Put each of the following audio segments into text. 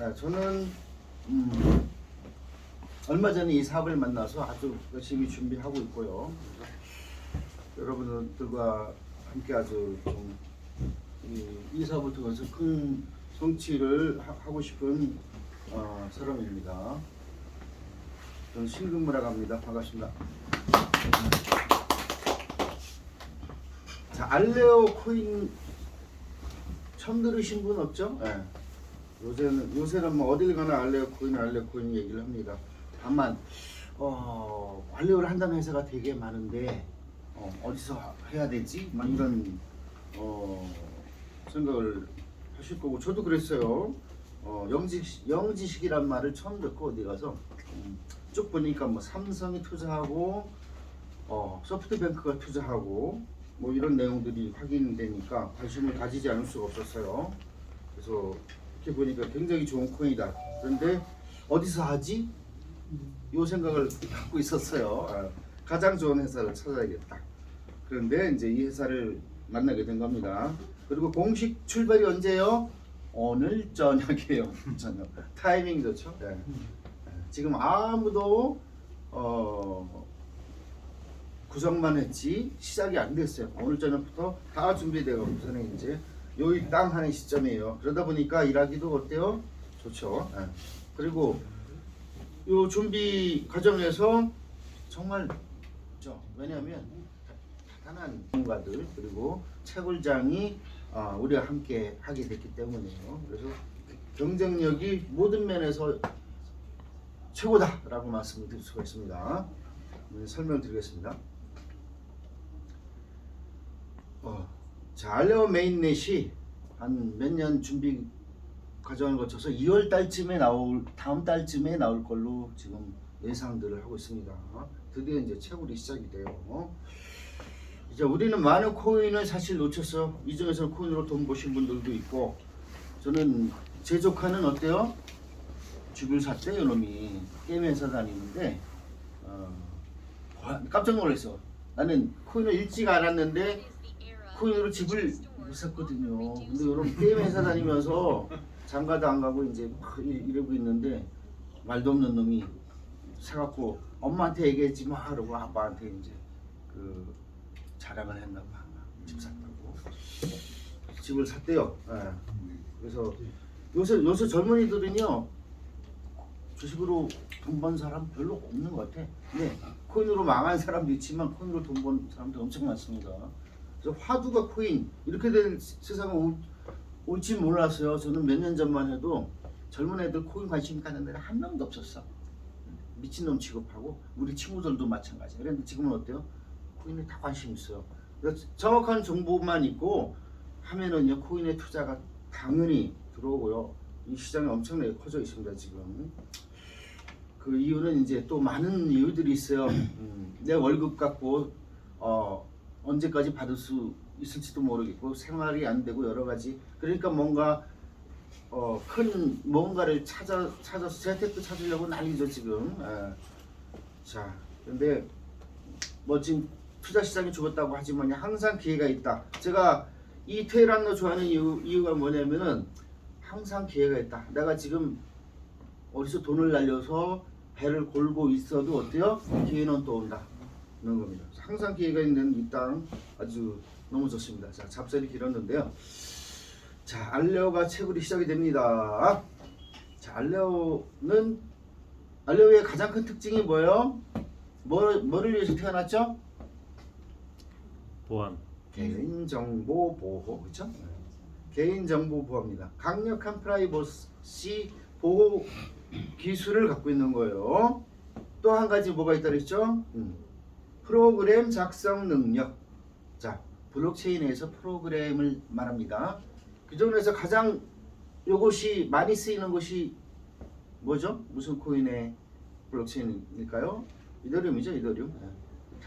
저는 음, 얼마 전에 이 사업을 만나서 아주 열심히 준비하고 있고요. 여러분들과 함께 아주 좀 이 사업을 통해서 큰 성취를 하고 싶은 사람입니다. 저는 신금무라고 합니다. 반갑습니다. 자, 알레오 코인 처음 들으신 분 없죠? 네. 요새는 뭐 어딜 가나 알레오 코인 얘기를 합니다. 다만 알레오를 한다는 회사가 되게 많은데 어디서 해야 되지? 막 이런 생각을 하실 거고, 저도 그랬어요. 영지식이란 말을 처음 듣고 어디 가서 쭉 보니까 뭐 삼성이 투자하고 소프트뱅크가 투자하고 뭐 이런 내용들이 확인되니까 관심을 가지지 않을 수가 없었어요. 그래서 이렇게 보니까 굉장히 좋은 코인이다. 그런데 어디서 하지? 이 생각을 갖고 있었어요. 가장 좋은 회사를 찾아야겠다. 그런데 이제 이 회사를 만나게 된 겁니다. 그리고 공식 출발이 언제요? 오늘 저녁이에요. 저녁. 타이밍 좋죠? 네. 지금 아무도 구성만 했지 시작이 안 됐어요. 오늘 저녁부터 다 준비되고 우선에 이제 요일 딱 하는 시점이에요. 그러다 보니까 일하기도 어때요? 좋죠. 네. 그리고 요 준비 과정에서 정말 왜냐하면 대단한 전문가들 그리고 채굴장이 우리와 함께 하게 됐기 때문이에요. 그래서 경쟁력이 모든 면에서 최고다라고 말씀드릴 수가 있습니다. 설명드리겠습니다. 자, 알레오 메인넷이 한 몇 년 준비 과정을 거쳐서 2월 달쯤에 다음 달쯤에 나올 걸로 지금 예상들을 하고 있습니다. 드디어 이제 채굴이 시작이 돼요. 이제 우리는 많은 코인을 사실 놓쳤어. 이 중에서 코인으로 돈 버신 분들도 있고, 저는 제 조카는 어때요? 집을 샀대요. 놈이 게임 회사 다니는데 깜짝 놀랐어. 나는 코인을 일찍 알았는데 코인으로 집을 못 샀거든요. 근데 여러분 게임 회사 다니면서 장가도 안 가고 이제 막 이러고 있는데 말도 없는 놈이 사갖고 엄마한테 얘기했지 마 그러고 아빠한테 이제 그 자랑을 했나 봐. 집 샀다고. 집을 샀대요. 네. 그래서 요새 젊은이들은요 주식으로 돈 번 사람 별로 없는 것 같아. 네, 코인으로 망한 사람도 있지만 코인으로 돈 번 사람도 엄청 많습니다. 그래서 화두가 코인 이렇게 된 세상에 올지 몰랐어요. 저는 몇 년 전만 해도 젊은 애들 코인 관심 갖는 데는 한 명도 없었어. 미친놈 취급하고 우리 친구들도 마찬가지. 그런데 지금은 어때요? 코인에 다 관심 있어요. 그래서 정확한 정보만 있고 하면은요 코인의 투자가 당연히 들어오고요. 이 시장이 엄청나게 커져 있습니다 지금. 그 이유는 이제 또 많은 이유들이 있어요. 내 월급 갖고 언제까지 받을 수 있을지도 모르겠고 생활이 안 되고 여러 가지. 그러니까 뭔가 큰 뭔가를 찾아서 재테크 찾으려고 난리죠 지금. 자, 근데 뭐 지금 투자 시장이 죽었다고 하지만 항상 기회가 있다. 제가 이 테헤란을 좋아하는 이유가 뭐냐면은 항상 기회가 있다. 내가 지금 어디서 돈을 날려서 배를 골고 있어도 어때요? 기회는 또 온다. 그런 겁니다. 항상 기회가 있는 이 땅 아주 너무 좋습니다. 자, 잡설이 길었는데요. 자, 알레오가 채굴이 시작이 됩니다. 자, 알레오의 가장 큰 특징이 뭐예요? 뭐를 위해서 태어났죠? 보안. 개인정보 보호, 그렇죠? 개인정보 보호입니다. 강력한 프라이버시 보호 기술을 갖고 있는 거예요. 또 한 가지 뭐가 있다 그랬죠? 프로그램 작성 능력. 자, 블록체인에서 프로그램을 말합니다. 그 중에서 가장 이것이 많이 쓰이는 것이 뭐죠? 무슨 코인의 블록체인일까요? 이더리움이죠, 이더리움.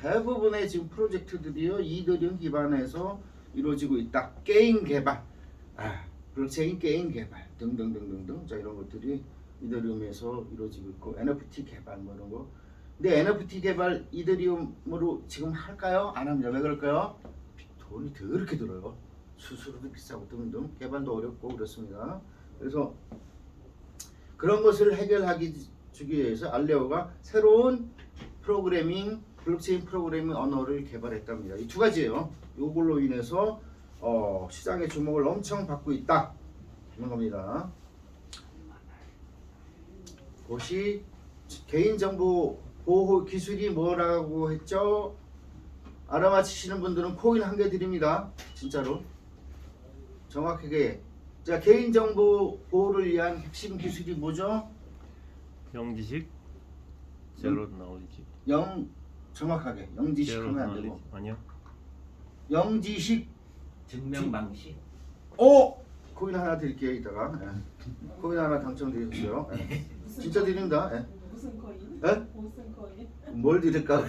대부분의 지금 프로젝트들이요 이더리움 기반에서 이루어지고 있다. 게임 개발, 블록체인 게임 개발 등등등등등. 자, 이런 것들이 이더리움에서 이루어지고 있고 NFT 개발 뭐 이런 거. 근데 NFT 개발 이더리움으로 지금 할까요? 안 합니다. 왜 그럴까요? 돈이 더럽게 들어요. 수수료도 비싸고 등등 개발도 어렵고 그렇습니다. 그래서 그런 것을 해결하기 주기 위해서 알레오가 새로운 블록체인 프로그래밍 언어를 개발했답니다. 이 두 가지예요. 이걸로 인해서 시장의 주목을 엄청 받고 있다 이런 겁니다. 그것이 개인정보 보호 기술이 뭐라고 했죠? 알아맞히시는 분들은 코인 한 개 드립니다. 진짜로 정확하게. 자, 개인정보 보호를 위한 핵심 기술이 뭐죠? 영지식 제로 나오지. 정확하게 영지식 제로 하면 안 나오지. 되고 아니요. 영지식. 증명 방식. 코인 하나 드릴게요. 이따가. 코인 하나 당첨되셨어요. 진짜 드립니다. 무슨 코인? 무슨 코인? 뭘 드릴까?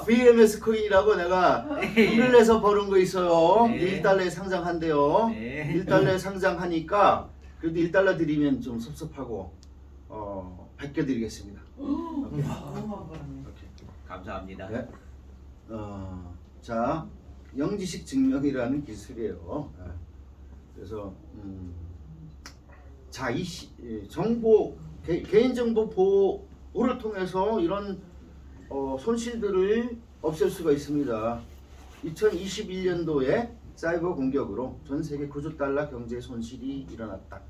VMS 코인이라고 내가 일을 내서 버는 거 있어요. 네. 1달러에 상장한대요. 네. 1달러에 상장하니까 그래도 1달러 드리면 좀 섭섭하고 100개 드리겠습니다. 오케이. 감사합니다. 네. 자, 영지식 증명이라는 기술이에요. 그래서 자, 정보 개인정보 보호를 통해서 이런 손실들을 없앨 수가 있습니다. 2021년도에 사이버 공격으로 전 세계 9조 달러 경제 손실이 일어났다.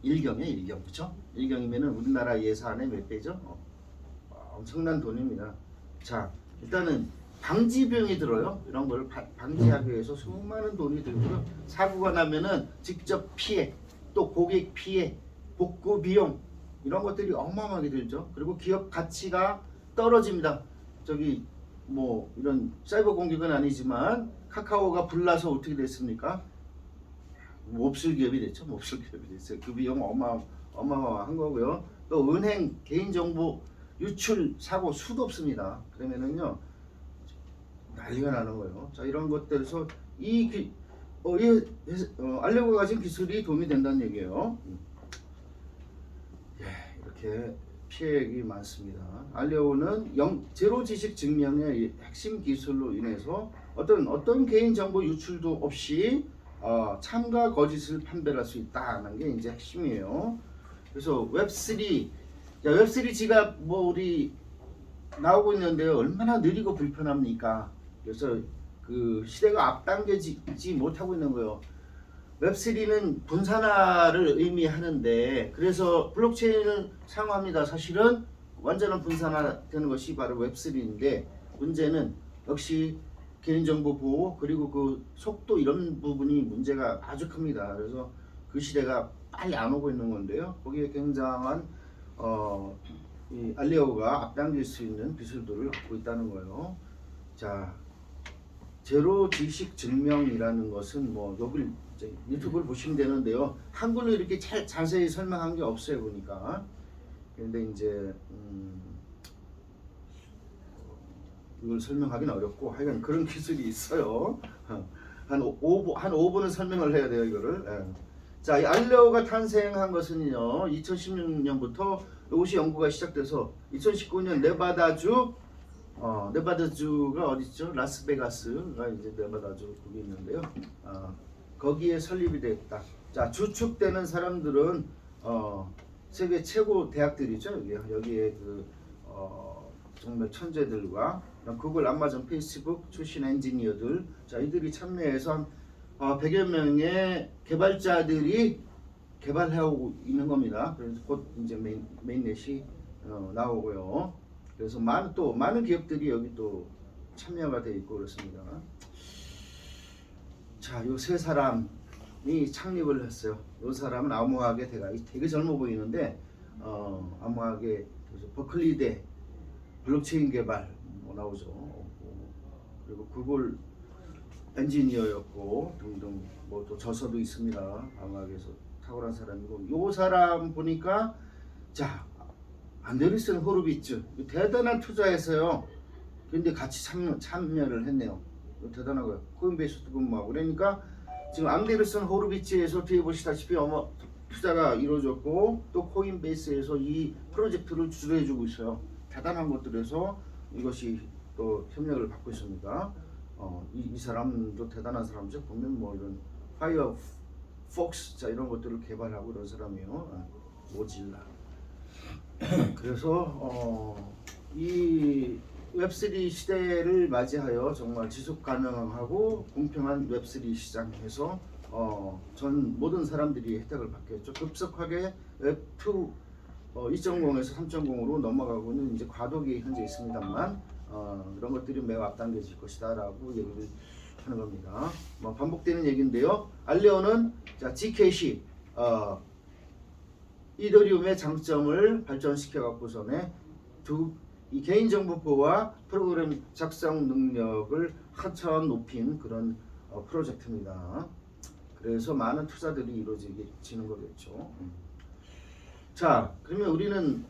1경에 1경, 그렇죠? 1경이면은 우리나라 예산의 몇 배죠? 엄청난 돈입니다. 자, 일단은 방지 비용이 들어요. 이런 걸 방지하기 위해서 수많은 돈이 들고요. 사고가 나면은 직접 피해, 또 고객 피해, 복구 비용 이런 것들이 어마어마하게 들죠. 그리고 기업 가치가 떨어집니다. 저기 뭐 이런 사이버 공격은 아니지만 카카오가 불나서 어떻게 됐습니까? 몹쓸 기업이 됐죠. 몹쓸 기업이 됐어요. 그 비용 어마어마한 거고요. 또 은행 개인정보 유출 사고 수도 없습니다. 그러면은요 난리가 나는 거예요. 자, 이런 것들에서 알레고가 가진 기술이 도움이 된다는 얘기예요. 이렇게 피해액이 많습니다. 알레오는 제로 지식 증명의 핵심 기술로 인해서 어떤 개인 정보 유출도 없이 참가 거짓을 판별할 수 있다는 게 이제 핵심이에요. 그래서 웹3 지갑 뭐 우리 나오고 있는데요. 얼마나 느리고 불편합니까? 그래서 그 시대가 앞당겨지지 못하고 있는 거예요. 웹3는 분산화를 의미하는데 그래서 블록체인을 사용합니다. 사실은 완전한 분산화되는 것이 바로 웹3인데 문제는 역시 개인정보 보호 그리고 그 속도 이런 부분이 문제가 아주 큽니다. 그래서 그 시대가 빨리 안 오고 있는 건데요. 거기에 굉장한 이 알레오가 앞당길 수 있는 기술들을 갖고 있다는 거예요. 자, 제로 지식 증명이라는 것은 뭐 여기 유튜브를 보시면 되는데요. 한글로 이렇게 자세히 설명한 게 없어요 보니까. 그런데 이제 이걸 설명하기는 어렵고 하여간 그런 기술이 있어요. 한 5분은 설명을 해야 돼요 이거를. 자, 이 알레오가 탄생한 것은요 2016년부터 이것이 연구가 시작돼서 2019년 네바다주가 어디죠? 라스베가스가 이제 네바다주 거기 있는데요. 거기에 설립이 됐다. 자, 주축되는 사람들은 세계 최고 대학들이죠. 여기에 그 정말 천재들과 구글, 아마존, 페이스북 출신 엔지니어들, 자 이들이 참여해서 한 100여 명의 개발자들이 개발해오고 있는 겁니다. 그래서 곧 이제 메인넷이 나오고요. 그래서 많은 기업들이 여기 또 참여가 돼 있고 그렇습니다. 자, 요 세 사람이 창립을 했어요. 요 사람은 암호학의 대가 되게 젊어 보이는데 암호학의 버클리대 블록체인 개발 뭐 나오죠. 그리고 구글 엔지니어였고 등등 뭐 또 저서도 있습니다. 암호학에서 탁월한 사람이고 요 사람 보니까 자 안데르슨 호르비츠 대단한 투자했어요. 근데 같이 참여를 했네요. 대단하고요. 코인베이스도 근무하고 그러니까 지금 안데르슨 호르비츠에서 뒤에 보시다시피 투자가 이루어졌고 또 코인베이스에서 이 프로젝트를 주도해주고 있어요. 대단한 것들에서 이것이 또 협력을 받고 있습니다. 이 사람도 대단한 사람이죠. 보면 뭐 이런 폭스 자 이런 것들을 개발하고 이런 사람이에요. 모질라. 그래서 이 웹3 시대를 맞이하여 정말 지속 가능하고 공평한 웹3 시장에서 전 모든 사람들이 혜택을 받겠죠. 급속하게 웹2 2.0에서 3.0으로 넘어가고 있는 이제 과도기 현재 있습니다만 이런 것들이 매우 앞당겨질 것이다라고 얘기를 하는 겁니다. 뭐 반복되는 얘기인데요. 알리오는 자 G캐시 이더리움의 장점을 발전시켜 갖고서는 이 개인정보 보호와 프로그램 작성 능력을 한차원 높인 그런 프로젝트입니다. 그래서 많은 투자들이 이루어지는 거겠죠. 자, 그러면 우리는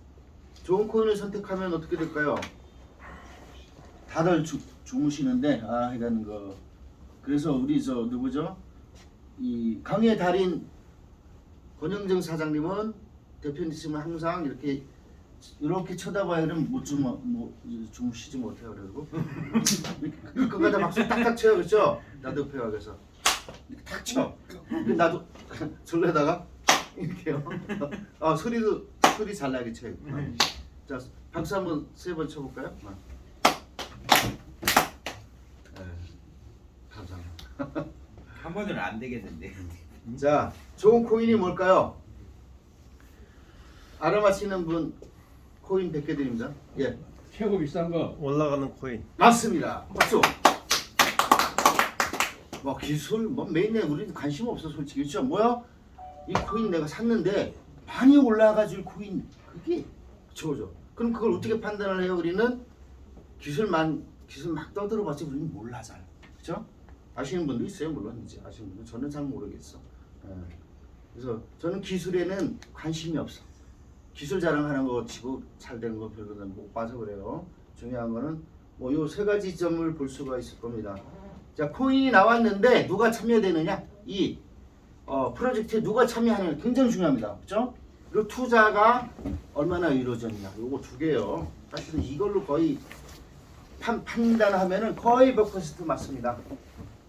좋은 코인을 선택하면 어떻게 될까요? 다들 주무시는데 이라는 거. 그래서 우리 저 누구죠? 이 강의 달인 권영정 사장님은 대표님은 항상 이렇게 쳐다봐야 그러면 주무시지 못해요. 그리고 그거다 박수 딱딱 쳐요, 그렇죠? 나도 옆에 가서 이렇게 탁 쳐. 나도 졸려다가 이렇게요. 소리 잘 나게 쳐요. 자, 박수 한번 3번 쳐볼까요? 감사합니다. 한 번은 안 되겠는데. 자, 좋은 코인이 뭘까요? 알아맞히는 분 코인 100개 드립니다. 예, 최고 비싼 거 올라가는 코인. 맞습니다. 박수. 뭐 기술 뭐 메인에 우리는 관심 없어 솔직히. 그렇죠? 뭐야? 이 코인 내가 샀는데 많이 올라가줄 코인 그게 저죠. 그럼 그걸 어떻게 판단을 해요? 우리는 기술 막 떠들어봤지 우리는 몰라 잘. 그렇죠? 아시는 분도 있어요. 물론 이제 아시는 분도 저는 잘 모르겠어. 그래서 저는 기술에는 관심이 없어. 기술 자랑하는 거 치고 잘 되는 거 별로 못 봐서 그래요. 중요한 거는 뭐 요 3가지 점을 볼 수가 있을 겁니다. 자, 코인이 나왔는데 누가 참여되느냐? 이 프로젝트에 누가 참여하느냐 굉장히 중요합니다. 그렇죠? 그리고 투자가 얼마나 이루어졌냐. 요거 2개요. 사실은 이걸로 거의 판단하면은 거의 100% 맞습니다.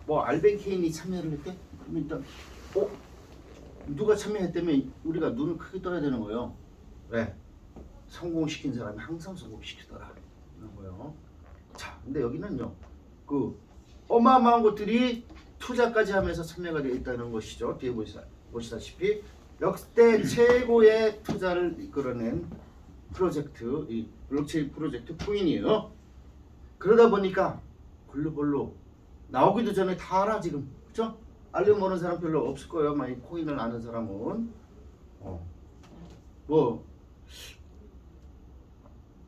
뭐 알벤케인이 참여를 했대? 그럼 일단 누가 참여했다면 우리가 눈을 크게 떠야 되는 거예요. 왜? 성공시킨 사람이 항상 성공시키더라 이런 거예요. 자, 근데 여기는요, 그 어마어마한 것들이 투자까지 하면서 참여가 되어 있다는 것이죠. 뒤에 보시다시피 역대 최고의 투자를 이끌어낸 프로젝트, 이 블록체인 프로젝트 코인이에요. 그러다 보니까 글로벌로 나오기도 전에 다 알아 지금, 그렇죠? 알려 모르는 사람 별로 없을 거예요. 만약 코인을 아는 사람은 뭐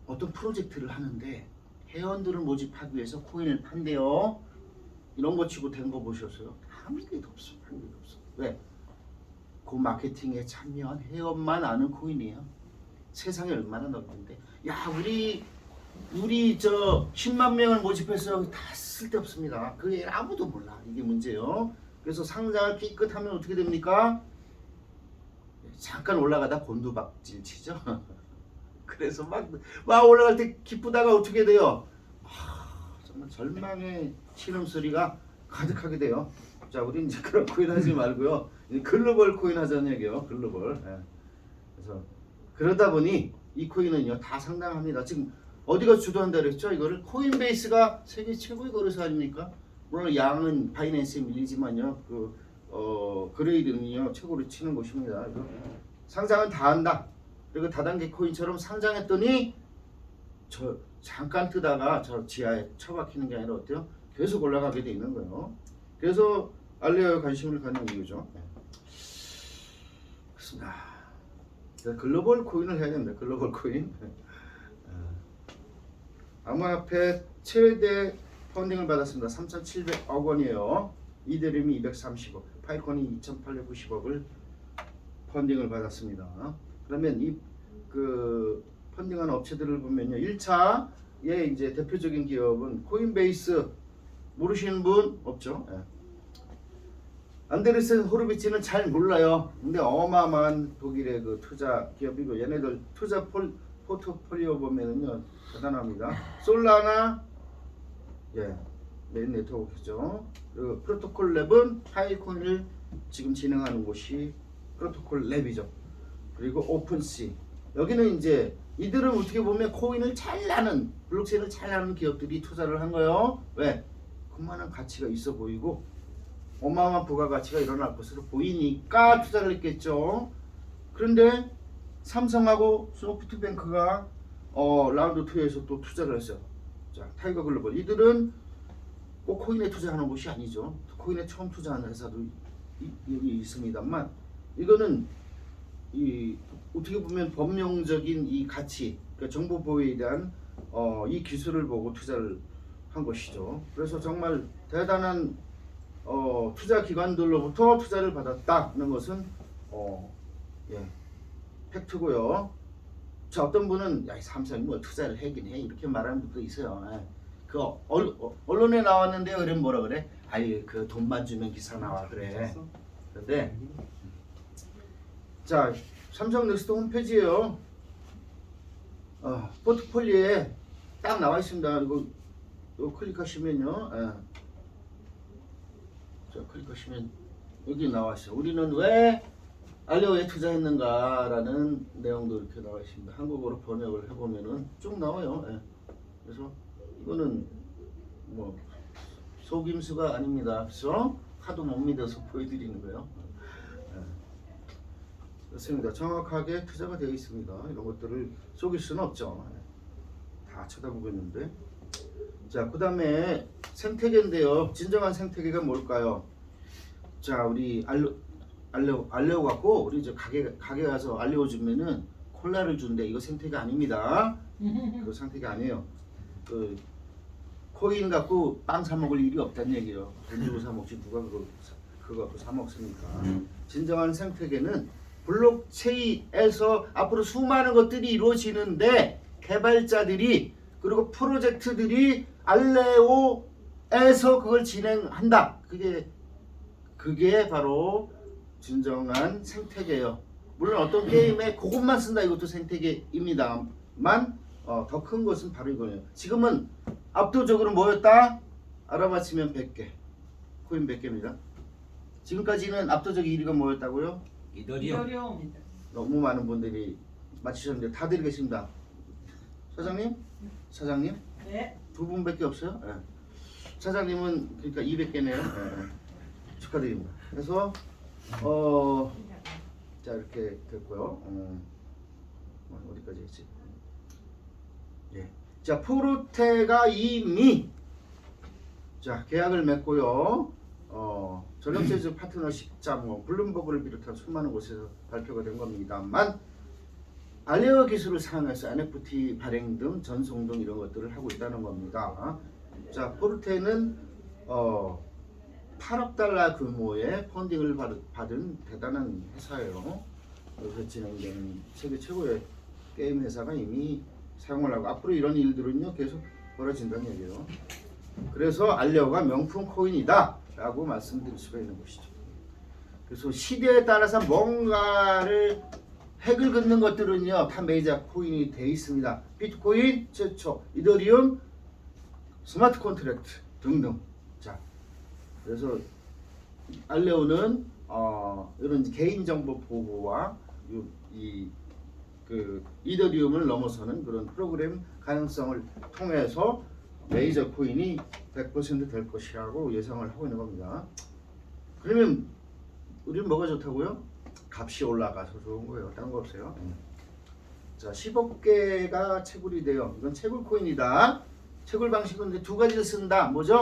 어떤 프로젝트를 하는데 회원들을 모집하기 위해서 코인을 판대요. 이런 거 치고 된 거 보셨어요? 한 개도 없어. 한 개도 없어. 왜? 그 마케팅에 참여한 회원만 아는 코인이에요. 세상에 얼마나 넓은데. 야, 우리 저 10만 명을 모집해서 다 쓸데없습니다. 그게 아무도 몰라. 이게 문제예요. 그래서 상장을 깨끗하면 어떻게 됩니까? 잠깐 올라가다 곤두박질 치죠. 그래서 막 올라갈 때 기쁘다가 어떻게 돼요? 정말 절망의 신음소리가 가득하게 돼요. 자, 우리 이제 그런 코인 하지 말고요. 글로벌 코인 하자는 얘기예요. 글로벌. 그래서 그러다 보니 이 코인은요 다 상당합니다. 지금 어디가 주도한다 그랬죠? 이거를 코인베이스가 세계 최고의 거래소 아닙니까? 물론 양은 바이낸스에 밀리지만요. 그레이드는요 최고로 치는 곳입니다. 그래서 상장은 다 한다. 그리고 다단계 코인처럼 상장했더니 저 잠깐 뜨다가 저 지하에 처박히는 게 아니라 어때요? 계속 올라가게 돼 있는 거예요. 그래서 알리오에 관심을 갖는 이유죠. 그렇습니다. 글로벌 코인을 해야 됩니다. 글로벌 코인. 암호화폐 최대 펀딩을 받았습니다. 3,700억 원이에요. 이더리움이 230억, 파이콘이 2,890억을 펀딩을 받았습니다. 그러면 이 그 펀딩한 업체들을 보면요, 1차의 이제 대표적인 기업은 코인베이스. 모르시는 분 없죠? 안데르센 호르비치는 잘 몰라요. 근데 어마어마한 독일의 그 투자 기업이고 얘네들 투자 포트폴리오 보면은요 대단합니다. 솔라나 메인 네트워크죠. 그리고 프로토콜 랩은 파이콘을 지금 진행하는 곳이 프로토콜 랩이죠. 그리고 오픈시. 여기는 이제 이들은 어떻게 보면 코인을 잘 나는 블록체인을 잘 나는 기업들이 투자를 한 거예요. 왜? 그만한 가치가 있어 보이고 어마어마한 부가가치가 일어날 것으로 보이니까 투자를 했겠죠. 그런데 삼성하고 소프트뱅크가 라운드 2에서 또 투자를 했어요. 자, 타이거 글로벌. 이들은 꼭 코인에 투자하는 곳이 아니죠. 코인에 처음 투자하는 회사도 여기 있습니다만 이거는 이 어떻게 보면 법령적인 이 가치, 그러니까 정보 보호에 대한 이 기술을 보고 투자를 한 것이죠. 그래서 정말 대단한 투자 기관들로부터 투자를 받았다는 것은 예, 팩트고요. 자, 어떤 분은 야, 이 삼성이 뭐 투자를 하긴 해 이렇게 말하는 분도 있어요. 예. 그 언론에 나왔는데 그럼 뭐라 그래? 아니 그 돈만 주면 기사 나와 그래. 그런데 자, 삼성 넥스트 홈페이지에요. 포트폴리오에 딱 나와 있습니다. 이거 클릭하시면요. 예. 자, 클릭하시면 여기 나와 있어요. 우리는 왜 알리오에 투자했는가라는 내용도 이렇게 나와 있습니다. 한국어로 번역을 해보면은 쭉 나와요. 예. 그래서 이거는 뭐 속임수가 아닙니다. 그래서 하도 못 믿어서 보여드리는 거예요. 예. 그렇습니다. 정확하게 투자가 되어 있습니다. 이런 것들을 속일 수는 없죠. 예. 다 쳐다보고 있는데. 자, 그 다음에 생태계인데요. 진정한 생태계가 뭘까요? 자, 우리 알레오 갖고 우리 이제 가게 가서 알레오 주면은 콜라를 준대. 이거 생태계 아닙니다. 그거 생태계 아니에요. 그 코인 갖고 빵 사 먹을 일이 없다는 얘기예요. 돈 주고 사 먹지 누가 그거 갖고 사 먹습니까? 진정한 생태계는 블록체인에서 앞으로 수많은 것들이 이루어지는데 개발자들이 그리고 프로젝트들이 알레오에서 그걸 진행한다. 그게 바로 진정한 생태계예요. 물론 어떤 게임에 그것만 쓴다 이것도 생태계입니다만 더 큰 것은 바로 이거예요. 지금은 압도적으로 뭐였다? 알아맞히면 100개. 코인 100개입니다. 지금까지는 압도적 1위가 뭐였다고요? 이더리움. 너무 많은 분들이 맞히셨는데 다들 계십니다. 사장님? 사장님? 네. 두 분밖에 없어요? 네. 사장님은 그러니까 200개네요. 네. 축하드립니다. 그래서 자 이렇게 됐고요. 어디까지 했지? 예. 자, 포르테가 이미 자 계약을 맺고요. 전력제조 파트너십 자문 블룸버그를 비롯한 수많은 곳에서 발표가 된 겁니다만 알레오 기술을 사용해서 NFT 발행 등 전송 등 이런 것들을 하고 있다는 겁니다. 자, 포르테는 8억 달러 규모의 펀딩을 받은 대단한 회사예요. 여기서 진행되는 세계 최고의 게임 회사가 이미 사용을 하고 앞으로 이런 일들은요 계속 벌어진다는 얘기예요. 그래서 알레오가 명품 코인이다 라고 말씀드릴 수가 있는 것이죠. 그래서 시대에 따라서 뭔가를 핵을 긋는 것들은요 다 메이저 코인이 되어 있습니다. 비트코인 최초, 이더리움, 스마트 컨트랙트 등등. 자, 그래서 알레오는 이런 개인정보 보호와 그 이더리움을 넘어서는 그런 프로그램 가능성을 통해서 메이저 코인이 100% 될 것이라고 예상을 하고 있는 겁니다. 그러면 우리는 뭐가 좋다고요? 값이 올라가서 좋은 거예요. 딴 거 없어요. 자, 10억 개가 채굴이 돼요. 이건 채굴 코인이다. 채굴 방식은 두 가지를 쓴다. 뭐죠?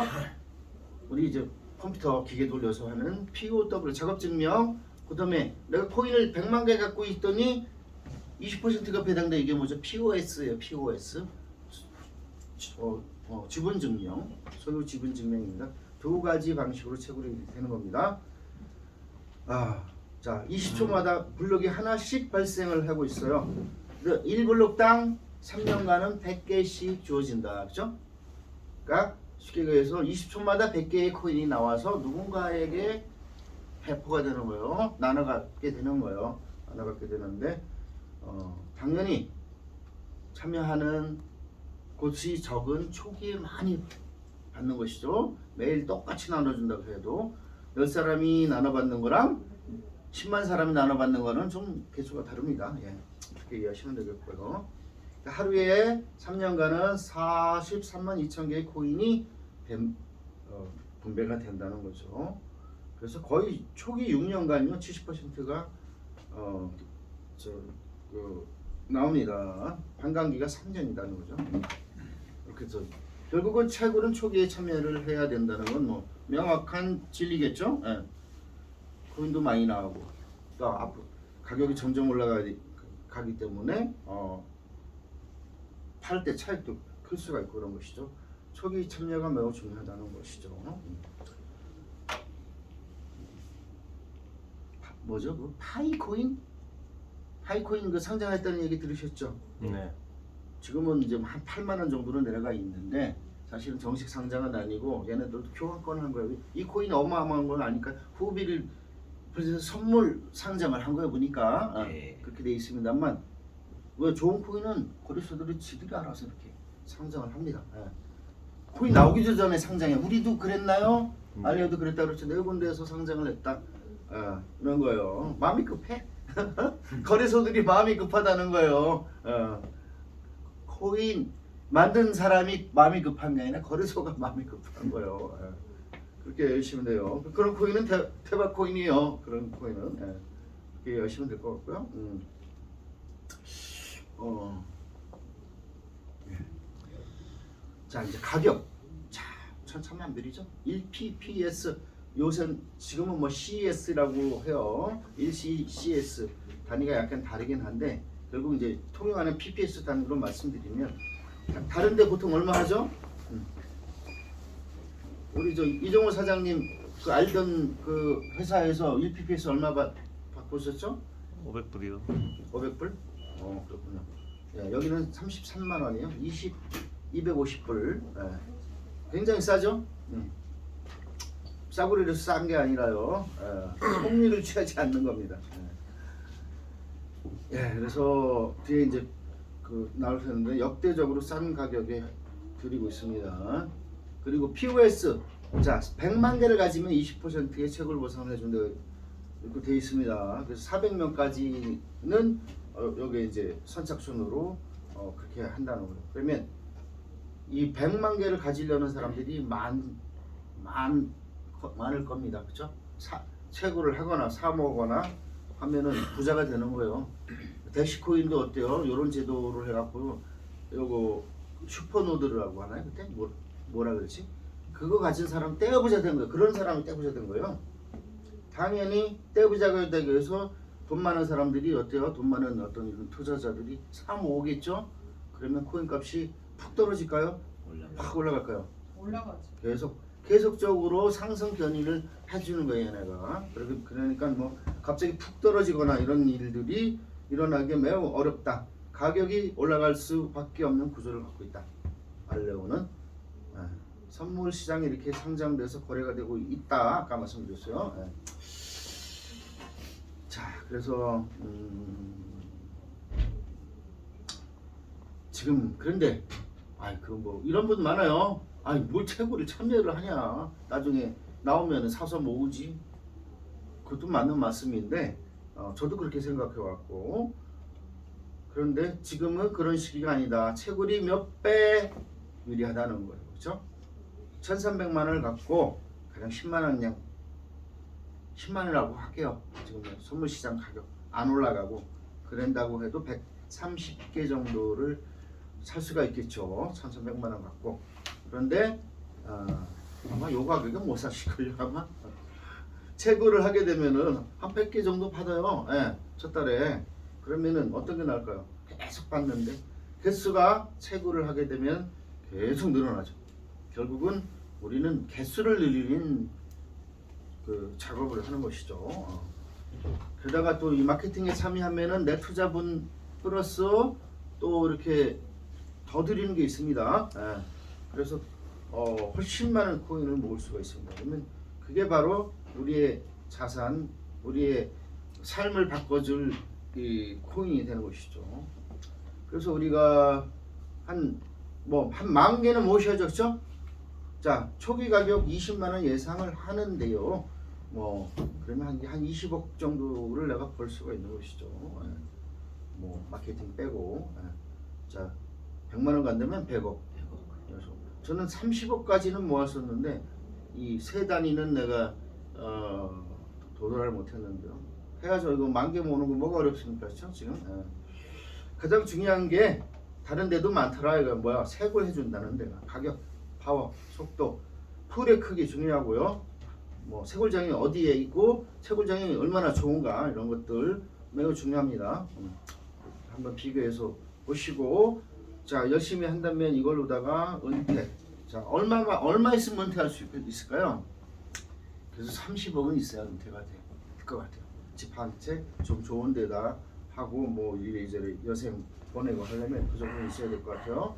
우리 이제 컴퓨터 기계 돌려서 하는 POW 작업 증명. 그다음에 내가 코인을 100만 개 갖고 있더니 20%가 배당돼. 이게 뭐죠? POS예요. POS. 지분 증명. 소유 지분 증명입니다. 두 가지 방식으로 채굴이 되는 겁니다. 자, 20초마다 블록이 하나씩 발생을 하고 있어요. 1블록당 3년간은 100개씩 주어진다. 그렇죠? 그러니까 쉽게 얘기해서 20초마다 100개의 코인이 나와서 누군가에게 배포가 되는 거예요. 나눠 갖게 되는 거예요. 나눠 갖게 되는데 당연히 참여하는 곳이 적은 초기에 많이 받는 것이죠. 매일 똑같이 나눠준다고 해도 10사람이 나눠받는 거랑 10만 사람이 나눠받는 거는 좀 개수가 다릅니다. 예. 그렇게 이해하시면 되겠고요. 하루에 3년간은 43만 2천 개의 코인이 분배가 된다는 거죠. 그래서 거의 초기 6년간요 70%가 나옵니다. 반감기가 3년이라는 거죠. 그래서 결국은 채굴은 초기에 참여를 해야 된다는 건 뭐 명확한 진리겠죠. 예. 코인도 많이 나오고 또 앞으로 가격이 점점 올라가기 때문에 팔 때 차익도 클 수가 있고 그런 것이죠. 초기 참여가 매우 중요하다는 것이죠. 뭐죠? 그 파이코인? 파이코인 그 상장했다는 얘기 들으셨죠? 네. 지금은 이제 한 8만 원 정도로 내려가 있는데 사실은 정식 상장은 아니고 얘네들도 교환권을 한 거예요. 이 코인이 어마어마한 건 아니까 후비를 그래서 선물 상장을 한 거예요 보니까. 네. 그렇게 돼 있습니다만 왜 좋은 코인은 거래소들이 지들이 알아서 이렇게 상장을 합니다. 코인 나오기도 전에 상장해. 우리도 그랬나요? 알리오도 그랬다 그랬죠. 네 군데에서 상장을 했다. 이런 거예요. 마음이 급해. 거래소들이 마음이 급하다는 거예요. 코인 만든 사람이 마음이 급한 게 아니라 거래소가 마음이 급한 거예요. 그렇게 하시면 돼요. 그런 코인은 대박 코인이에요. 그런 코인은 그렇게 하시면 될 것 같고요. 자 이제 가격. 자 천차만별이죠. 1PPS 요새 지금은 뭐 CS라고 해요. 1CS 단위가 약간 다르긴 한데 결국 이제 통용하는 PPS 단위로 말씀드리면 다른데 보통 얼마 하죠? 우리 저 이종호 사장님 그 알던 그 회사에서 1PPS 얼마 바꾸셨죠? 500불이요. 500불? 그렇군요. 예, 여기는 33만 원이에요. 250불. 예. 굉장히 싸죠? 싸구리로 싼 게 아니라요. 폭리를 취하지 않는 겁니다. 예, 그래서 뒤에 이제 그 나올 텐데 역대적으로 싼 가격에 드리고 있습니다. 그리고 POS 자 100만 개를 가지면 20%의 채굴 보상을 해준다 이렇게 돼 있습니다. 그래서 400명까지는 여기 이제 선착순으로 그렇게 한다는 거예요. 그러면 이 100만 개를 가지려는 사람들이 많을 겁니다. 그렇죠? 채굴을 하거나 사 먹거나 하면은 부자가 되는 거예요. 대시코인도 어때요? 이런 제도를 해갖고 요거 슈퍼노드라고 하나요? 그때 뭐라 그랬지? 그거 가진 사람 떼부자 된 거예요. 그런 사람이 떼부자 된 거예요. 당연히 떼부자가 되기 위해서 돈 많은 사람들이 어때요? 돈 많은 어떤 이런 투자자들이 사 모으겠죠? 그러면 코인 값이 푹 떨어질까요? 확 올라갈까요? 올라가죠. 계속적으로 상승 견인을 해주는 거예요, 얘네가. 그러니까 뭐 갑자기 푹 떨어지거나 이런 일들이 일어나기 매우 어렵다. 가격이 올라갈 수밖에 없는 구조를 갖고 있다. 알레오는 선물 시장에 이렇게 상장돼서 거래가 되고 있다. 아까 말씀드렸어요. 자, 그래서 지금 그런데 그 뭐 이런 분 많아요. 뭘 채굴을 참여를 하냐. 나중에 나오면 사서 모으지. 그것도 맞는 말씀인데 저도 그렇게 생각해 왔고 그런데 지금은 그런 시기가 아니다. 채굴이 몇 배 유리하다는 거예요. 그렇죠? 1300만 원을 갖고 가령 10만 원 그냥 10만 원이라고 할게요. 지금 선물 시장 가격 안 올라가고 그런다고 해도 130개 정도를 살 수가 있겠죠. 1300만 원 갖고. 그런데 아마 요 가격에 못 사실걸요. 아마 채굴을 하게 되면은 한 100개 정도 받아요. 첫 달에. 그러면은 어떤 게 나을까요? 계속 받는데 개수가 채굴을 하게 되면 계속 늘어나죠. 결국은 우리는 개수를 늘리는 그 작업을 하는 것이죠. 게다가 또 이 마케팅에 참여하면은 내 투자분 플러스 또 이렇게 더 드리는 게 있습니다. 그래서 훨씬 많은 코인을 모을 수가 있습니다. 그러면 그게 바로 우리의 자산, 우리의 삶을 바꿔줄 이 코인이 되는 것이죠. 그래서 우리가 한 10,000개는 모셔졌죠. 자, 초기 가격 20만 원 예상을 하는데요. 뭐 그러면 한 20억 정도를 내가 벌 수가 있는 것이죠. 예. 뭐 마케팅 빼고 자 100만 원 간다면 100억. 그래서 저는 30억까지는 모았었는데 이 세 단위는 내가 도달을 못했는데요. 해야죠. 이거 10,000개 모으는 거 뭐가 어렵습니까, 그렇죠? 지금 가장 중요한 게 다른 데도 많더라. 이거 뭐야? 색을 해준다는 데가 가격, 파워, 속도, 풀의 크기 중요하고요. 뭐 채굴장이 어디에 있고 채굴장이 얼마나 좋은가 이런 것들 매우 중요합니다. 한번 비교해서 보시고 자 열심히 한다면 이걸로다가 은퇴 자 얼마 있으면 은퇴할 수 있을까요? 그래서 30억은 있어야 은퇴가 될 것 같아요. 집 한 채 좀 좋은 데다 하고 뭐 이래저래 여생 보내고 하려면 그 정도는 있어야 될 것 같아요.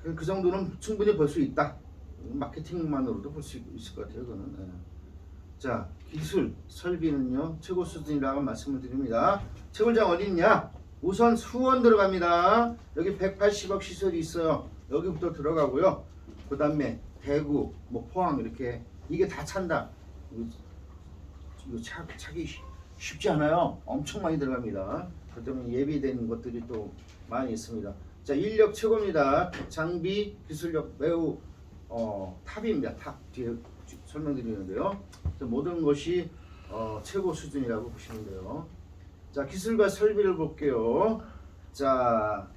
그 정도는 충분히 벌 수 있다. 마케팅만으로도 볼 수 있을 것 같아요. 그거는. 자 기술 설비는요 최고 수준이라고 말씀을 드립니다. 채굴장 어디 있냐? 우선 수원 들어갑니다. 여기 180억 시설이 있어요. 여기부터 들어가고요. 그 다음에 대구, 뭐 포항 이렇게 이게 다 찬다. 이거 차기 쉽지 않아요. 엄청 많이 들어갑니다. 그 때문에 예비된 것들이 또 많이 있습니다. 자 인력 최고입니다. 장비 기술력 매우 탑입니다. 탑 뒤에 설명드리는데요. 모든 것이 최고 수준이라고 보시면 돼요. 자 기술과 설비를 볼게요. 자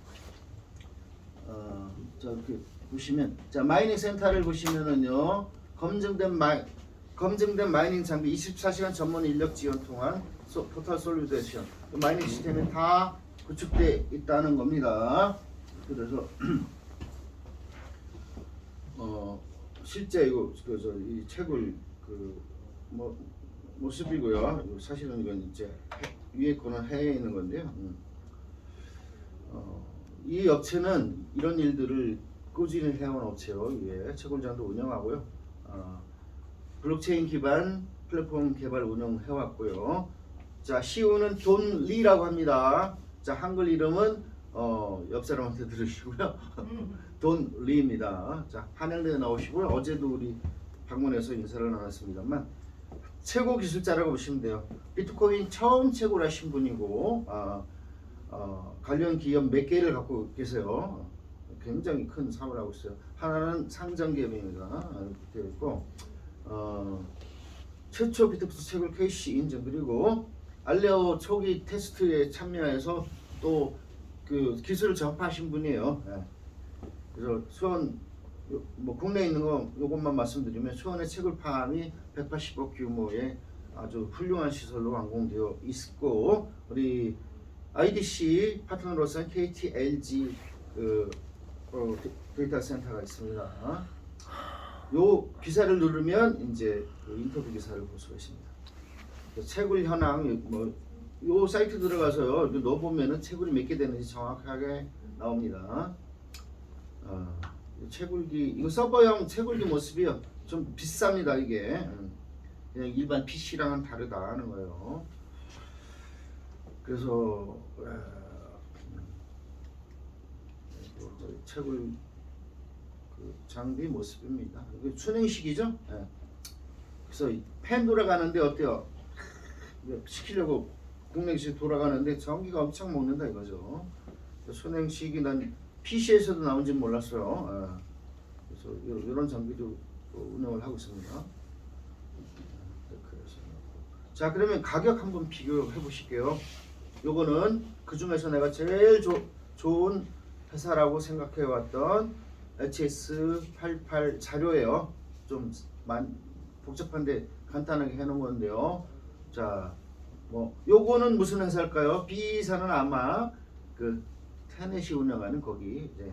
이렇게 보시면 자 마이닝 센터를 보시면은요 검증된 마이닝 장비 24시간 전문 인력 지원 통한 토탈 솔루션 마이닝 시스템이 다 구축돼 있다는 겁니다. 그래서 실제 이 채굴 모습이고요. 사실은 이건 이제 위에 거는 해외에 있는 건데요. 이 업체는 이런 일들을 꾸준히 해온 업체요. 위에 채굴장도 운영하고요. 블록체인 기반 플랫폼 개발 운영해왔고요. 자 CEO는 돈 리라고 합니다. 자 한글 이름은 옆 사람한테 들으시고요. 돈 리입니다. 자 한양대에 나오시고요. 어제도 우리 방문해서 인사를 나눴습니다만 최고 기술자라고 보시면 돼요. 비트코인 처음 채굴하신 분이고 관련 기업 몇 개를 갖고 계세요. 굉장히 큰 사업을 하고 있어요. 하나는 상장 기업입니다. 되어 있고 최초 비트코인 채굴 KC 인증 그리고 알레오 초기 테스트에 참여해서 또 그 기술을 접하신 분이에요. 그래서 수원 뭐 국내에 있는 거 요것만 말씀드리면 수원의 채굴팜이 180억 규모의 아주 훌륭한 시설로 완공되어 있고 우리 IDC 파트너로서는 KT, LG 데이터 센터가 있습니다. 요 기사를 누르면 이제 그 인터뷰 기사를 볼 수가 있습니다. 채굴 현황 요 사이트 들어가서요. 넣어 보면은 채굴이 몇 개 되는지 정확하게 나옵니다. 채굴기 이거 서버형 채굴기 모습이요. 좀 비쌉니다 이게. 그냥 일반 PC랑은 다르다는 거예요. 그래서 채굴 그 장비 모습입니다. 이거 순행식이죠. 그래서 팬 돌아가는데 어때요? 시키려고 동맹식 돌아가는데 전기가 엄청 먹는다 이거죠. 순행식이 난 PC에서도 나온지 몰랐어요. 그래서 이런 장비도 운영을 하고 있습니다. 자 그러면 가격 한번 비교해 보실게요. 요거는 그 중에서 내가 제일 좋은 회사라고 생각해 왔던 HS88 자료예요. 좀 복잡한데 간단하게 해놓은 건데요. 자 뭐 요거는 무슨 회사일까요? B사는 아마 그 테넷이 운영하는 거기 이제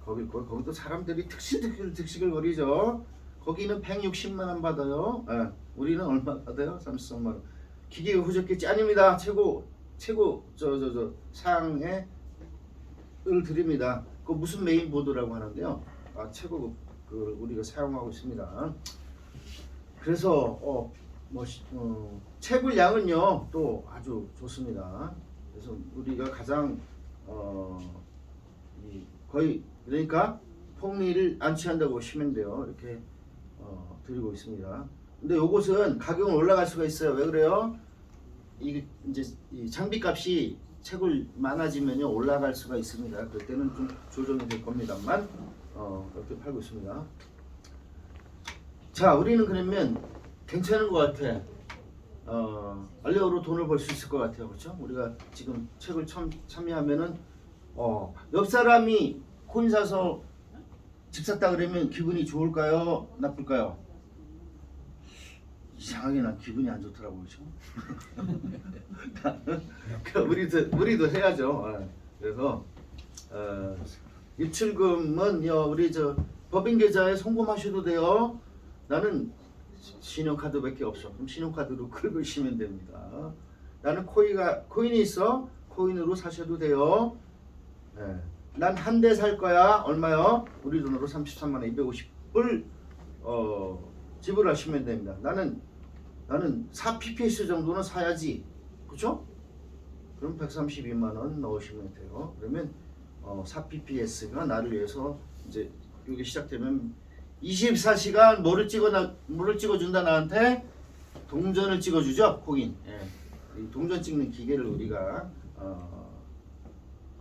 거기도 사람들이 득식을 거리죠. 거기는 160만 원 받아요. 우리는 얼마 받아요? 33만 원. 기계가 후졌겠지? 아닙니다. 최고 상에 을 드립니다. 그 무슨 메인보드라고 하는데요. 최고 그 우리가 사용하고 있습니다. 그래서 채굴 양은요 또 아주 좋습니다. 그래서 우리가 가장 거의 그러니까 폭리를 안 취한다고 보시면 돼요. 이렇게 드리고 있습니다. 근데 요것은 가격은 올라갈 수가 있어요. 왜 그래요? 이게 이제 이 장비값이 채굴 많아지면요 올라갈 수가 있습니다. 그럴 때는 좀 조정이 될 겁니다만 이렇게 팔고 있습니다. 자, 우리는 그러면 괜찮은 것 같아. 알레오로 돈을 벌 수 있을 것 같아요. 그렇죠? 우리가 지금 채굴 참여하면은 옆 사람이 코인 사서 집 샀다 그러면 기분이 좋을까요? 나쁠까요? 이상하게 난 기분이 안 좋더라고요. 우리도 해야죠. 그래서 입출금은요 우리 저 법인 계좌에 송금하셔도 돼요. 나는 신용카드밖에 없어. 그럼 신용카드로 긁으시면 됩니다. 나는 코인이 있어. 코인으로 사셔도 돼요. 난 한 대 살 거야. 얼마요? 우리 돈으로 33만 원 250불 지불하시면 됩니다. 나는 4PPS 정도는 사야지. 그렇죠? 그럼 132만 원 넣으시면 돼요. 그러면 4PPS가 나를 위해서 이제 이게 시작되면 24시간 뭐를 찍어준다 나한테 동전을 찍어주죠. 코인. 이 동전 찍는 기계를 우리가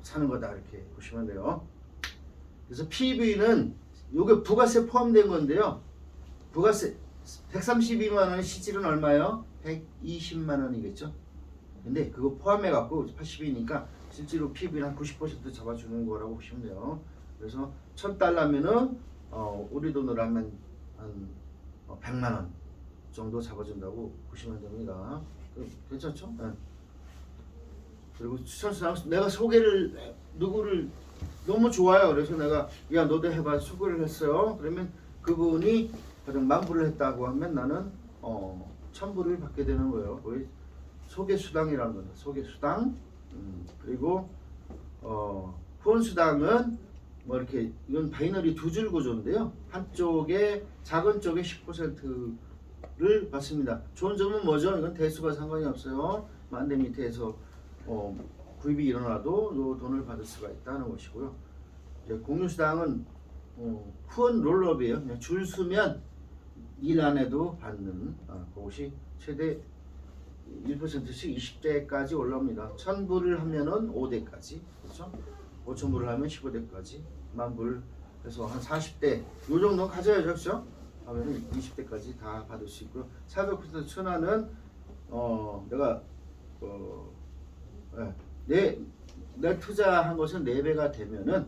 사는 거다 이렇게 보시면 돼요. 그래서 PV는 요게 부가세 포함된 건데요. 부가세 132만 원 시질은 얼마예요? 120만 원이겠죠. 근데 그거 포함해 갖고 80이니까 실제로 PV는 한 90% 잡아주는 거라고 보시면 돼요. 그래서 1000달러면은 우리 돈으로 하면 한 100만 원 정도 잡아준다고 보시면 됩니다. 괜찮죠? 네. 그리고 추천수당 내가 소개를 누구를 너무 좋아요. 그래서 내가 야 너도 해봐 소개를 했어요. 그러면 그분이 가령 10,000불을 했다고 하면 나는 1,000불을 받게 되는 거예요. 거의 소개수당이라는 거죠. 소개수당. 그리고 후원수당은 뭐 이렇게 이건 바이너리 두 줄 구조인데요. 한쪽에 작은 쪽에 10%를 받습니다. 좋은 점은 뭐죠? 이건 대수가 상관이 없어요. 만대 밑에서 구입이 일어나도 요 돈을 받을 수가 있다는 것이고요. 이제 공유수당은 후원 롤업이에요. 그냥 줄 서면 일 안 해도 받는 그것이 최대 1%씩 20대까지 올라옵니다. 1,000불을 하면은 5대까지, 그렇죠? 5,000불을 하면 15대까지, 10,000불 해서 한 40대 요 정도 가져야죠, 그렇죠? 하면은 20대까지 다 받을 수 있고요. 400% 천화는 내가 내 투자한 것은 4배가 되면은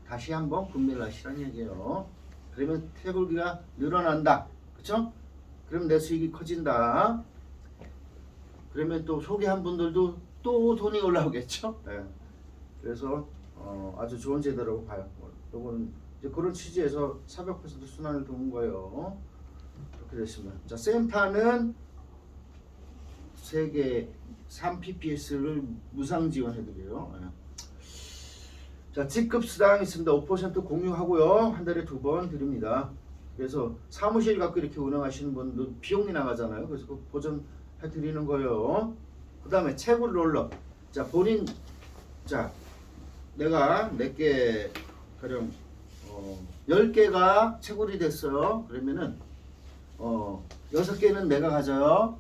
다시 한번 구매를 하시라는 얘기예요. 그러면 태굴기가 늘어난다, 그렇죠? 그럼 내 수익이 커진다. 그러면 또 소개한 분들도 또 돈이 올라오겠죠. 그래서 아주 좋은 제도라고 봐요. 이거는 이제 그런 취지에서 400% 순환을 도는 거예요. 이렇게 됐습니다. 자, 센파는 세계 3PPS를 무상 지원해드려요. 자, 직급수당 있습니다. 5% 공유하고요. 한 달에 2번 드립니다. 그래서 사무실 갖고 이렇게 운영하시는 분들 비용이 나가잖아요. 그래서 그 보전해드리는 거예요. 그 다음에 채굴 롤러. 자, 본인 내가 몇 개 가령 10개가 채굴이 됐어요. 그러면은 6개는 내가 가져요.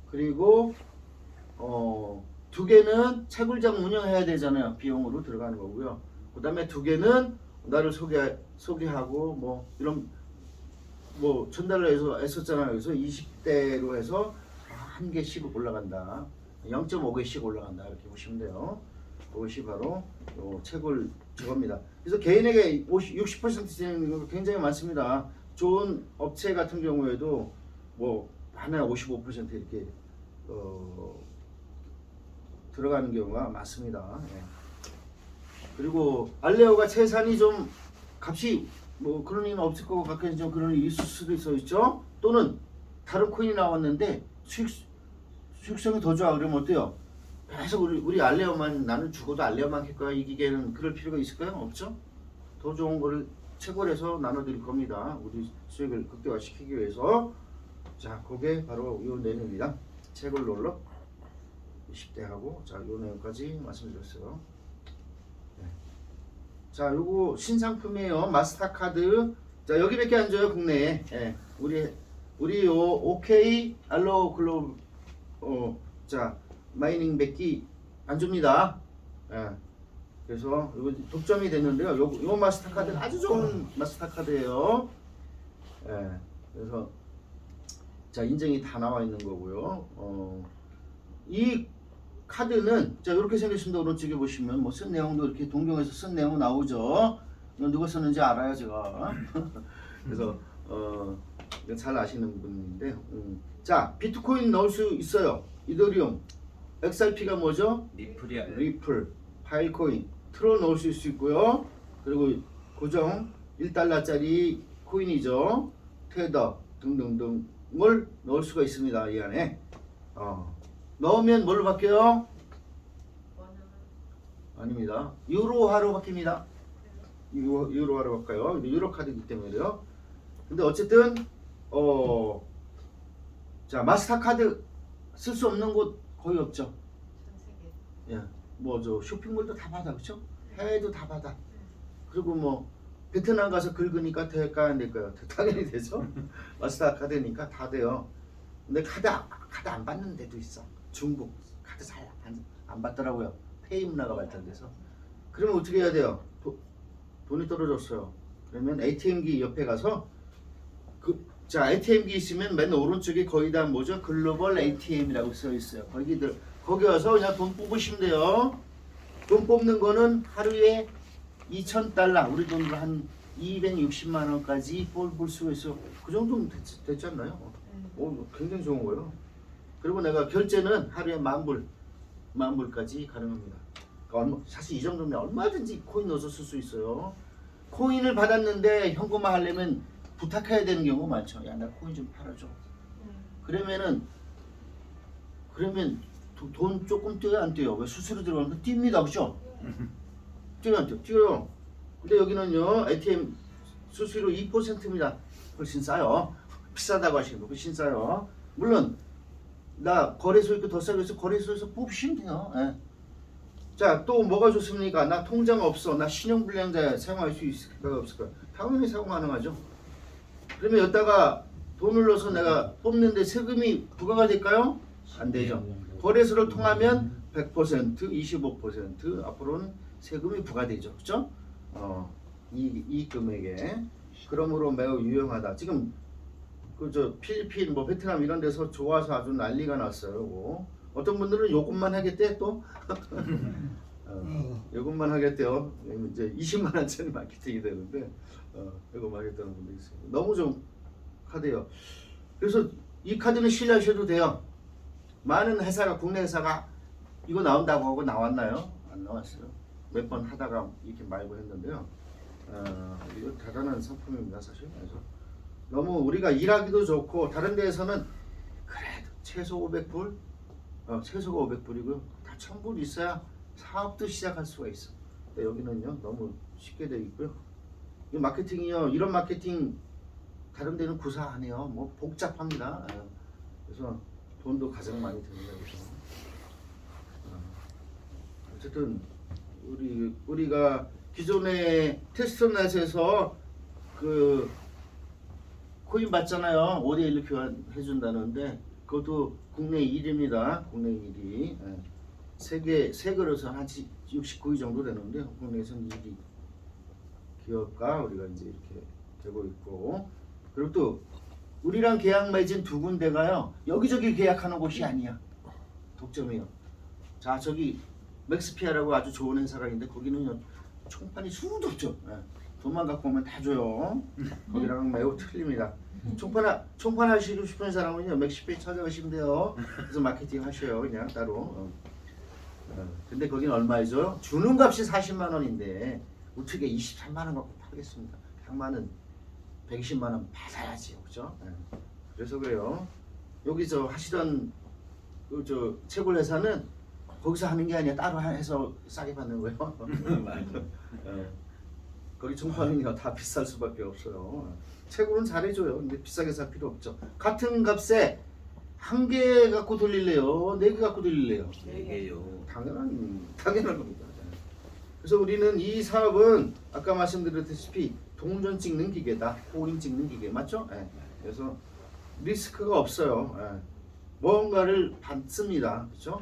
그리고 2개는 채굴장 운영해야 되잖아요. 비용으로 들어가는 거고요. 그 다음에 2개는 나를 소개하고 뭐 이런 뭐 전달을 해서 했었잖아요. 그래서 20대로 해서 1개씩 올라간다. 0.5개씩 올라간다. 이렇게 보시면 돼요. 그것이 바로 채굴 저겁니다. 그래서 개인에게 60% 진행하는 거 굉장히 많습니다. 좋은 업체 같은 경우에도 뭐 하나에 55% 이렇게 들어가는 경우가 많습니다. 그리고 알레오가 채산이 좀 값이 뭐 그런 일은 없을 거고 가끔 좀 그런 일이 있을 수도 있죠. 또는 다른 코인이 나왔는데 수익성이 더 좋아. 그러면 어때요? 계속 우리 알레오만 나는 죽어도 알레오만 할 거야. 이 기계는 그럴 필요가 있을까요? 없죠. 더 좋은 거를 채굴해서 나눠드릴 겁니다. 우리 수익을 극대화시키기 위해서. 자, 그게 바로 이 내용입니다. 채굴 롤러 20대 하고 자, 요 내용까지 말씀드렸어요. 자, 요거 신상품이에요. 마스터카드. 자, 여기밖에 안 줘요, 국내에. 우리 우리 OK 알로 글로 자 마이닝 100기 안 줍니다. 예. 그래서 이거 독점이 됐는데요. 요 마스터 카드는 아주 좋은 마스터 카드예요. 예. 그래서 자 인증이 다 나와 있는 거고요. 이 카드는 자 이렇게 생겼습니다. 오른쪽에 보시면 뭐 쓴 내용도 이렇게 동경에서 쓴 내용 나오죠. 이건 누가 썼는지 알아요 제가. 그래서 이거 잘 아시는 분인데 자 비트코인 넣을 수 있어요. 이더리움, XRP가 뭐죠? 리플이야. 리플, 파일코인, 트론 넣을 수 있고요. 그리고 고정 1달러짜리 코인이죠. 테더 등등등을 넣을 수가 있습니다. 이 안에 넣으면 뭘로 바뀌어요? 아닙니다. 유로화로 바뀝니다. 유로화로 바뀌어요. 유로 카드이기 때문에요. 근데 어쨌든 자 마스터 카드 쓸 수 없는 곳 거의 없죠. 예, 뭐 저 쇼핑몰도 다 받아, 그렇죠? 해외도 다 받아. 그리고 뭐 베트남 가서 긁으니까 될까 안 될까요? 당연히 되죠. 마스터 카드니까 다 돼요. 근데 카드 안 받는 데도 있어. 중국 카드 잘 안 받더라고요. 페이 문화가 발달돼서. 그러면 어떻게 해야 돼요? 돈이 떨어졌어요. 그러면 ATM기 옆에 가서 자 ATM기 있으면 맨 오른쪽에 거의 다 뭐죠? 글로벌 ATM이라고 써 있어요. 거기 와서 그냥 돈 뽑으시면 돼요. 돈 뽑는 거는 하루에 2,000달러, 우리 돈으로 한 260만 원까지 볼 수가 있어. 그 정도면 됐지 않나요? 굉장히 좋은 거예요. 그리고 내가 결제는 하루에 10,000불까지 가능합니다. 그러니까 사실 이 정도면 얼마든지 코인 넣어서 쓸 수 있어요. 코인을 받았는데 현금화 하려면 부탁해야 되는 경우가 많죠. 야, 나 코인 좀 팔아줘. 그러면 돈 조금 뛰어야 안 뛰어요? 왜 수수료 들어가는 거 뜁니다, 그죠? 뛰어요, 안 뛰어요? 뛰어요. 근데 여기는요, ATM 수수료 2%입니다. 훨씬 싸요. 비싸다고 하시는 거 훨씬 싸요. 물론 나 거래소 있고 더 싸게 해서 거래소에서 뽑으시면 돼요. 예. 자, 또 뭐가 좋습니까? 나 통장 없어. 나 신용불량자야. 사용할 수 있을까 없을까? 당연히 사용 가능하죠. 그러면 여기다가 돈을 넣어서 내가 뽑는데 세금이 부과가 될까요? 안 되죠. 거래소를 통하면 100%, 25% 앞으로는 세금이 부과되죠. 그렇죠? 이 금액에. 그러므로 매우 유용하다. 지금 그저 필리핀, 뭐 베트남 이런 데서 좋아서 아주 난리가 났어요. 어떤 분들은 요것만 하겠대 또. 요것만 하겠대요. 이제 20만 원짜리 마케팅이 되는데 요것만 하겠다는 분도 있어요. 너무 좋은 카드예요. 그래서 이 카드는 신뢰하셔도 돼요. 많은 회사가, 국내 회사가 이거 나온다고 하고 나왔나요? 안 나왔어요. 몇 번 하다가 이렇게 말고 했는데요. 이거 대단한 상품입니다, 사실. 그래서 너무 우리가 일하기도 좋고 다른 데에서는 그래도 최소 500불, 최소가 500불이고요. 다 1,000불 있어야 사업도 시작할 수가 있어. 근데 여기는요 너무 쉽게 되어 있고요. 이 마케팅이요, 이런 마케팅 다른 데는 구사 안 해요. 뭐 복잡합니다. 그래서 돈도 가장 많이 듭니다. 그래서 어쨌든 우리가 기존의 테스트넷에서 그 코인 받잖아요. 5대1로 교환해 준다는데 그것도 국내 1위입니다. 국내 1위. 세계 그릇은 한 69위 정도 되는데 국내에서는 1위 기업가 우리가 이제 이렇게 되고 있고, 그리고 또 우리랑 계약 맺은 두 군데가요 여기저기 계약하는 곳이 아니야. 독점이요. 자, 저기 맥스피아라고 아주 좋은 회사가 있는데 거기는 총판이 수도 없죠. 돈만 갖고 오면 다 줘요. 거기랑 매우 틀립니다. 총판 하시고 싶은 사람은요 맥스피아 찾아가시면 돼요. 그래서 마케팅 하셔요 그냥 따로. 근데 거긴 얼마죠? 주는 값이 40만 원인데 어떻게 23만 원 갖고 팔겠습니다. 100만 원, 120만 원 받아야지, 그죠? 그래서 그래요. 여기 저 하시던 저 채굴 회사는 거기서 하는 게 아니라 따로 해서 싸게 받는 거예요. 거기 총판이니까 다 비쌀 수밖에 없어요. 채굴은 잘해줘요. 근데 비싸게 살 필요 없죠. 같은 값에 한 개 갖고 돌릴래요? 4개 갖고 돌릴래요? 4개요. 당연한 겁니다. 그래서 우리는 이 사업은 아까 말씀드렸다시피 동전 찍는 기계다. 코인 찍는 기계 맞죠? 그래서 리스크가 없어요. 예. 뭔가를 받습니다. 그렇죠?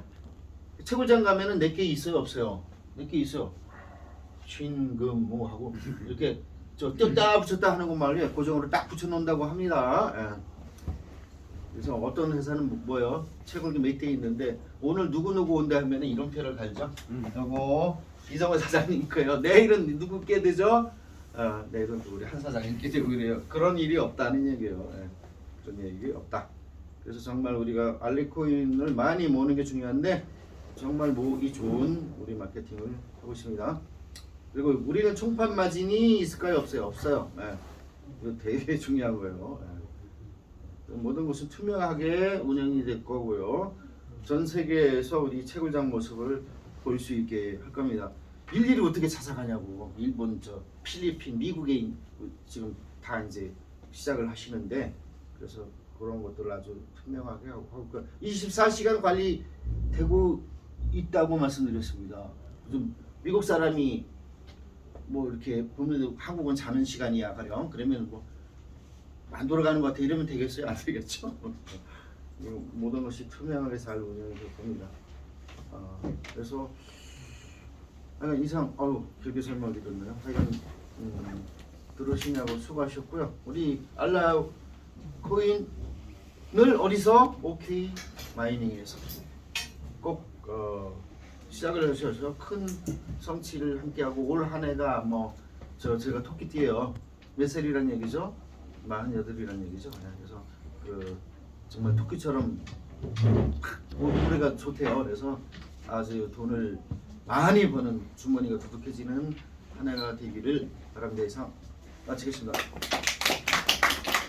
채굴장 가면은 내게 있어요, 없어요? 내게 있어요. 쉰금 뭐 하고 이렇게 저 띄었다 붙였다 하는 것 말이에요. 고정으로 딱 붙여놓는다고 합니다. 예. 그래서 어떤 회사는 뭐요? 채굴기 몇 대 있는데 오늘 누구 온다 하면 이런 표를 갈죠. 요거 이정호 사장님 거예요. 내일은 누구께 되죠? 내일은 또 우리 한 사장님께 되고 그래요. 그런 일이 없다는 얘기예요. 예. 그런 얘기 없다. 그래서 정말 우리가 알리코인을 많이 모으는 게 중요한데 정말 모으기 좋은 우리 마케팅을 하고 있습니다. 그리고 우리는 총판 마진이 있을까요? 없어요? 없어요. 예. 이거 되게 중요한 거예요. 예. 모든 것은 투명하게 운영이 될 거고요. 전 세계에서 우리 채굴장 모습을 볼 수 있게 할 겁니다. 일일이 어떻게 찾아가냐고. 일본, 저 필리핀, 미국에 지금 다 이제 시작을 하시는데 그래서 그런 것들을 아주 투명하게 하고 24시간 관리되고 있다고 말씀드렸습니다. 좀 미국 사람이 뭐 이렇게 보면 한국은 자는 시간이야 가령 그러면 뭐 안 돌아가는 것 같아 이러면 되겠어요? 안 되겠죠? 모든 것이 투명하게 잘 운영이 될 겁니다. 그래서 하여간 이상 길게 설명이 됐네요. 하여간 들으시냐고 수고하셨고요. 우리 알라 코인을 어디서? OK 마이닝에서 꼭 시작을 하셔서 큰 성취를 함께하고 올 한 해가 뭐 제가 토끼띠예요. 몇 살이란 얘기죠? 48이란 얘기죠. 그래서 정말 토끼처럼 올해가 좋대요. 그래서 아주 돈을 많이 버는 주머니가 두둑해지는 한 해가 되기를 바랍니다. 이상 마치겠습니다.